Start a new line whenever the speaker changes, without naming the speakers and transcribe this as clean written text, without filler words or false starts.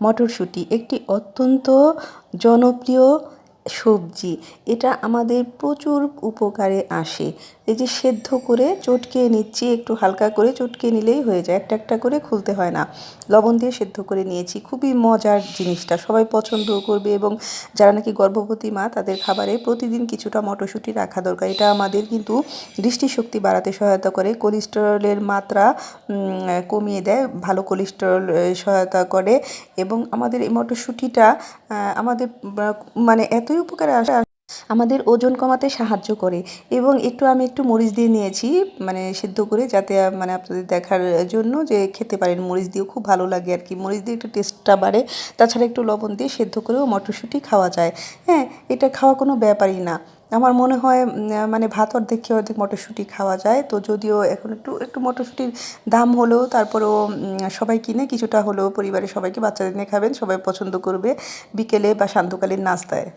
মটরশুঁটি একটি অত্যন্ত জনপ্রিয় সবজি। এটা আমাদের প্রচুর উপকারে আসে। এই যে সেদ্ধ করে চটকে নিচ্ছি, একটু হালকা করে চটকে নিলেই হয়ে যায়, একটা একটা করে খুলতে হয় না। লবণ দিয়ে সেদ্ধ করে নিয়েছি, খুবই মজার জিনিসটা, সবাই পছন্দও করবে। এবং যারা নাকি গর্ভবতী মা তাদের খাবারে প্রতিদিন কিছুটা মটরশুঁটি রাখা দরকার। এটা আমাদের কিন্তু দৃষ্টিশক্তি বাড়াতে সহায়তা করে, কোলেস্টেরলের মাত্রা কমিয়ে দেয়, ভালো কোলেস্টেরল সহায়তা করে। এবং আমাদের এই মটরশুঁটিটা আমাদের মানে এতই উপকারে আসে, আমাদের ওজন কমাতে সাহায্য করে। এবং আমি একটু মরিচ দিয়ে নিয়েছি, মানে সিদ্ধ করে, যাতে মানে আপনাদের দেখার জন্য যে খেতে পারেন মরিচ দিয়েও, খুব ভালো লাগে আর কি, মরিচ দিয়ে একটু টেস্টটা বাড়ে। তাছাড়া একটু লবণ দিয়ে সেদ্ধ করেও মটরশুঁটি খাওয়া যায়। হ্যাঁ, এটা খাওয়া কোনো ব্যাপারই না। আমার মনে হয় মানে ভাত অর্ধেক খেয়ে অর্ধেক মটরশুঁটি খাওয়া যায়। তো যদিও এখন একটু একটু মটরশুঁটির দাম হলেও তারপরেও সবাই কিনে কিছুটা হলেও পরিবারের সবাইকে, বাচ্চাদের নিয়ে খাবেন, সবাই পছন্দ করবে বিকেলে বা সান্ধ্যকালীন নাস্তায়।